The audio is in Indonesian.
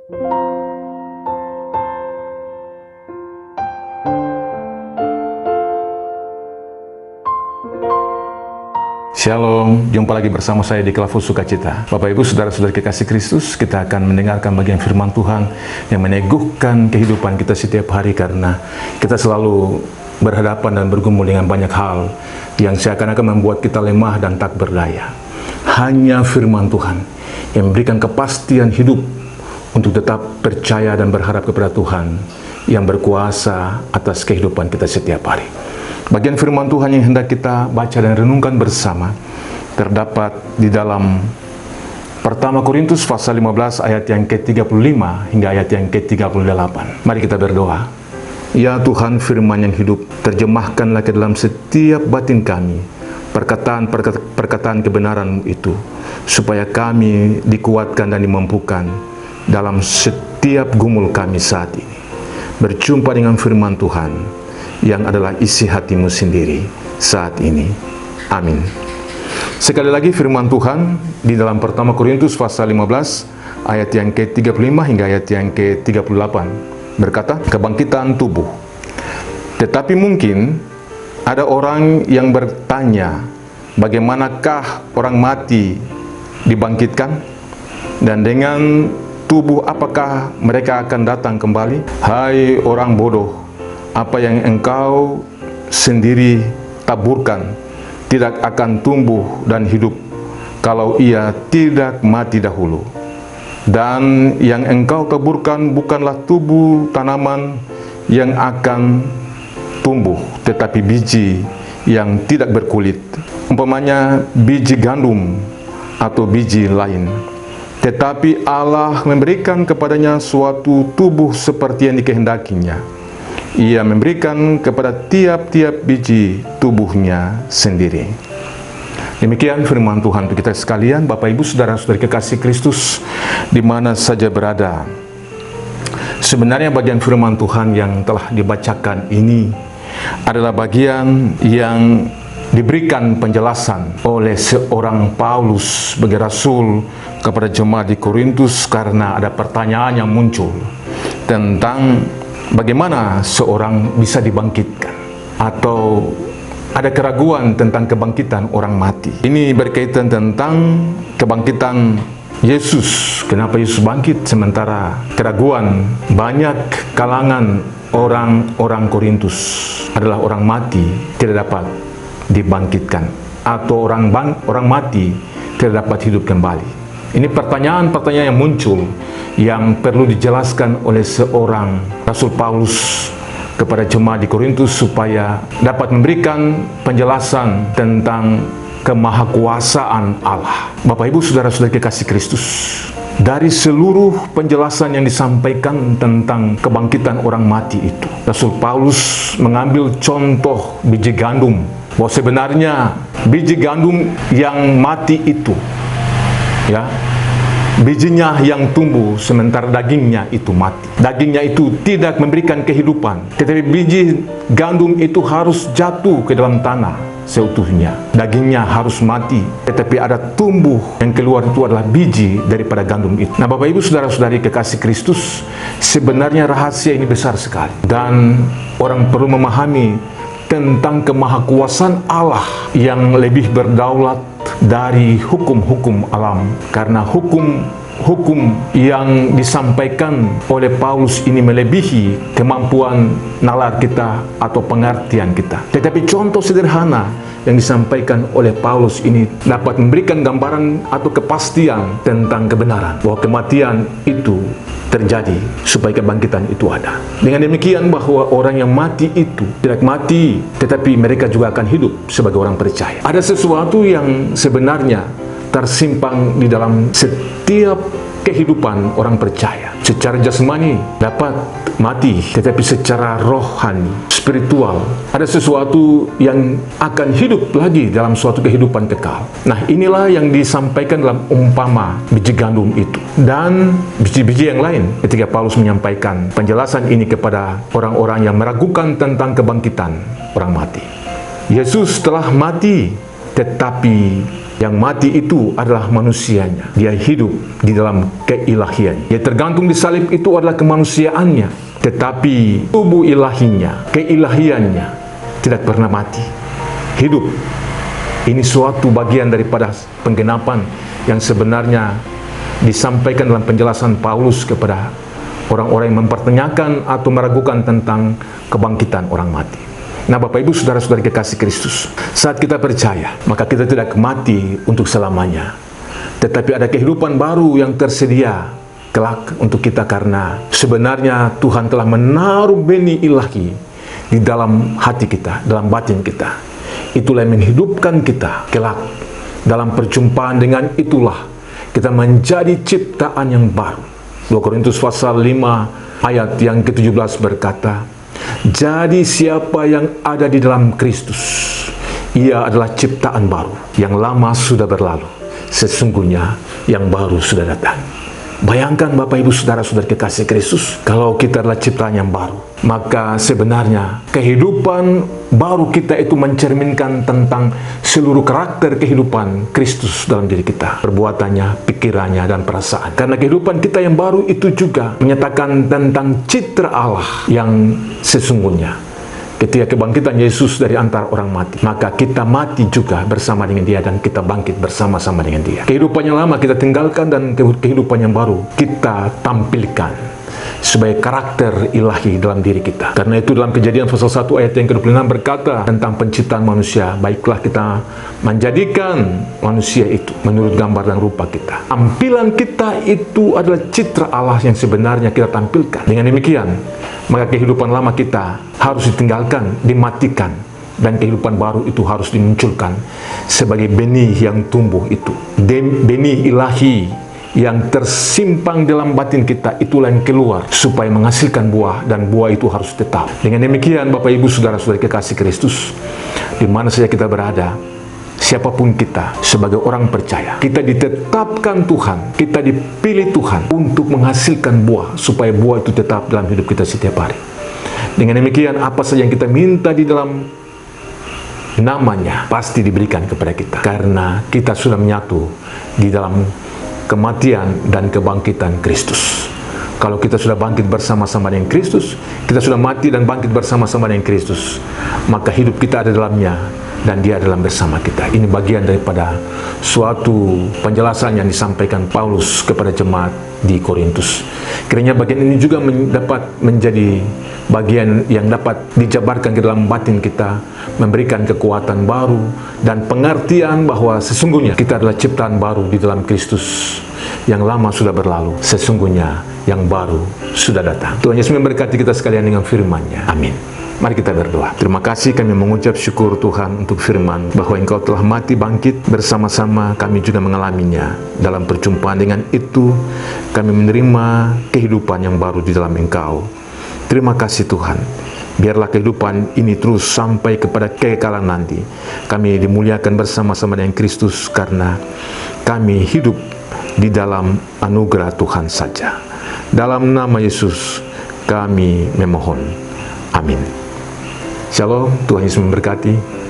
Shalom, jumpa lagi bersama saya di Klavus Sukacita. Bapak Ibu, Saudara-saudari kekasih Kristus, kita akan mendengarkan bagian firman Tuhan yang meneguhkan kehidupan kita setiap hari, karena kita selalu berhadapan dan bergumul dengan banyak hal yang seakan-akan membuat kita lemah dan tak berdaya. Hanya firman Tuhan yang memberikan kepastian hidup untuk tetap percaya dan berharap kepada Tuhan yang berkuasa atas kehidupan kita setiap hari. Bagian firman Tuhan yang hendak kita baca dan renungkan bersama terdapat di dalam Pertama Korintus pasal 15 ayat yang ke-35 hingga ayat yang ke-38. Mari kita berdoa. Ya Tuhan, firman yang hidup, terjemahkanlah ke dalam setiap batin kami perkataan kebenaran itu, supaya kami dikuatkan dan dimampukan dalam setiap gumul kami saat ini. Berjumpa dengan firman Tuhan yang adalah isi hatimu sendiri saat ini. Amin. Sekali lagi firman Tuhan di dalam Pertama Korintus pasal 15 ayat yang ke-35 hingga ayat yang ke-38 berkata, kebangkitan tubuh. Tetapi mungkin ada orang yang bertanya, bagaimanakah orang mati dibangkitkan? Dan dengan tubuh apakah mereka akan datang kembali? Hai orang bodoh, apa yang engkau sendiri taburkan tidak akan tumbuh dan hidup kalau ia tidak mati dahulu. Dan yang engkau taburkan bukanlah tubuh tanaman yang akan tumbuh, tetapi biji yang tidak berkulit, umpamanya biji gandum atau biji lain. Tetapi Allah memberikan kepadanya suatu tubuh seperti yang dikehendakinya. Ia memberikan kepada tiap-tiap biji tubuhnya sendiri. Demikian firman Tuhan untuk kita sekalian, Bapak Ibu, Saudara-saudari kekasih Kristus, di mana saja berada. Sebenarnya bagian firman Tuhan yang telah dibacakan ini adalah bagian yang diberikan penjelasan oleh seorang Paulus sebagai rasul kepada jemaat di Korintus, karena ada pertanyaan yang muncul tentang bagaimana seorang bisa dibangkitkan, atau ada keraguan tentang kebangkitan orang mati. Ini berkaitan tentang kebangkitan Yesus. Kenapa Yesus bangkit sementara keraguan banyak kalangan orang-orang Korintus adalah orang mati tidak dapat dibangkitkan, atau orang mati tidak dapat hidup kembali. Ini pertanyaan-pertanyaan yang muncul yang perlu dijelaskan oleh seorang Rasul Paulus kepada jemaat di Korintus supaya dapat memberikan penjelasan tentang kemahakuasaan Allah. Bapak Ibu, Saudara-saudari kekasih Kristus, dari seluruh penjelasan yang disampaikan tentang kebangkitan orang mati itu, Rasul Paulus mengambil contoh biji gandum, bahwa sebenarnya biji gandum yang mati itu, ya, bijinya yang tumbuh sementara dagingnya itu mati. Dagingnya itu tidak memberikan kehidupan, tetapi biji gandum itu harus jatuh ke dalam tanah seutuhnya. Dagingnya harus mati, tetapi ada tumbuh yang keluar, itu adalah biji daripada gandum itu. Nah, Bapak Ibu, Saudara-saudari kekasih Kristus, sebenarnya rahasia ini besar sekali, dan orang perlu memahami tentang kemahakuasaan Allah yang lebih berdaulat dari hukum-hukum alam, karena hukum yang disampaikan oleh Paulus ini melebihi kemampuan nalar kita atau pengertian kita. Tetapi contoh sederhana yang disampaikan oleh Paulus ini dapat memberikan gambaran atau kepastian tentang kebenaran bahwa kematian itu terjadi supaya kebangkitan itu ada. Dengan demikian, bahwa orang yang mati itu tidak mati, tetapi mereka juga akan hidup sebagai orang percaya. Ada sesuatu yang sebenarnya tersimpan di dalam setiap kehidupan orang percaya. Secara jasmani dapat mati, tetapi secara rohani, spiritual, ada sesuatu yang akan hidup lagi dalam suatu kehidupan kekal. Nah, inilah yang disampaikan dalam umpama biji gandum itu dan biji-biji yang lain ketika Paulus menyampaikan penjelasan ini kepada orang-orang yang meragukan tentang kebangkitan orang mati. Yesus telah mati, tetapi Yang mati itu adalah manusianya. Dia hidup di dalam keilahiannya. Dia tergantung di salib itu adalah kemanusiaannya. Tetapi tubuh ilahinya, keilahiannya tidak pernah mati. Hidup. Ini suatu bagian daripada penggenapan yang sebenarnya disampaikan dalam penjelasan Paulus kepada orang-orang yang mempertanyakan atau meragukan tentang kebangkitan orang mati. Nah, Bapak Ibu saudara-saudari kekasih Kristus, saat kita percaya, maka kita tidak mati untuk selamanya, tetapi ada kehidupan baru yang tersedia kelak untuk kita, karena sebenarnya Tuhan telah menaruh benih ilahi di dalam hati kita, dalam batin kita. Itulah yang menghidupkan kita kelak. Dalam perjumpaan dengan itulah kita menjadi ciptaan yang baru. 2 Korintus pasal 5 ayat yang ke-17 berkata, jadi siapa yang ada di dalam Kristus, ia adalah ciptaan baru. Yang lama sudah berlalu, sesungguhnya yang baru sudah datang. Bayangkan Bapak Ibu saudara-saudari kekasih Kristus, kalau kita adalah ciptaan yang baru, maka sebenarnya kehidupan baru kita itu mencerminkan tentang seluruh karakter kehidupan Kristus dalam diri kita, perbuatannya, pikirannya, dan perasaan. Karena kehidupan kita yang baru itu juga menyatakan tentang citra Allah yang sesungguhnya. Ketika kebangkitan Yesus dari antara orang mati, maka kita mati juga bersama dengan Dia dan kita bangkit bersama-sama dengan Dia. Kehidupan yang lama kita tinggalkan dan kehidupan yang baru kita tampilkan sebagai karakter ilahi dalam diri kita. Karena itu dalam Kejadian pasal 1 ayat yang ke-26 berkata tentang penciptaan manusia, baiklah kita menjadikan manusia itu menurut gambar dan rupa kita. Tampilan kita itu adalah citra Allah yang sebenarnya kita tampilkan. Dengan demikian, maka kehidupan lama kita harus ditinggalkan, dimatikan, dan kehidupan baru itu harus dimunculkan sebagai benih yang tumbuh itu. Benih ilahi yang tersimpan dalam batin kita, itulah yang keluar supaya menghasilkan buah, dan buah itu harus tetap. Dengan demikian Bapak Ibu saudara-saudari kekasih Kristus, di mana saja kita berada, siapapun kita sebagai orang percaya, kita ditetapkan Tuhan, kita dipilih Tuhan untuk menghasilkan buah, supaya buah itu tetap dalam hidup kita setiap hari. Dengan demikian, apa saja yang kita minta di dalam namanya pasti diberikan kepada kita, karena kita sudah menyatu di dalam kematian dan kebangkitan Kristus. Kalau kita sudah bangkit bersama-sama dengan Kristus, kita sudah mati dan bangkit bersama-sama dengan Kristus, maka hidup kita ada dalamnya dan Dia dalam bersama kita. Ini bagian daripada suatu penjelasan yang disampaikan Paulus kepada jemaat di Korintus. Kiranya bagian ini juga dapat menjadi bagian yang dapat dijabarkan ke dalam batin kita, memberikan kekuatan baru dan pengertian bahwa sesungguhnya kita adalah ciptaan baru di dalam Kristus. Yang lama sudah berlalu, sesungguhnya yang baru sudah datang. Tuhan Yesus memberkati kita sekalian dengan firman-Nya. Amin. Mari kita berdoa. Terima kasih, kami mengucap syukur Tuhan untuk firman, bahwa Engkau telah mati bangkit bersama-sama kami juga mengalaminya. Dalam perjumpaan dengan itu, kami menerima kehidupan yang baru di dalam Engkau. Terima kasih Tuhan. Biarlah kehidupan ini terus sampai kepada kekekalan nanti. Kami dimuliakan bersama-sama dengan Kristus, karena kami hidup di dalam anugerah Tuhan saja. Dalam nama Yesus kami memohon. Amin. Shalom, Tuhan Yesus memberkati.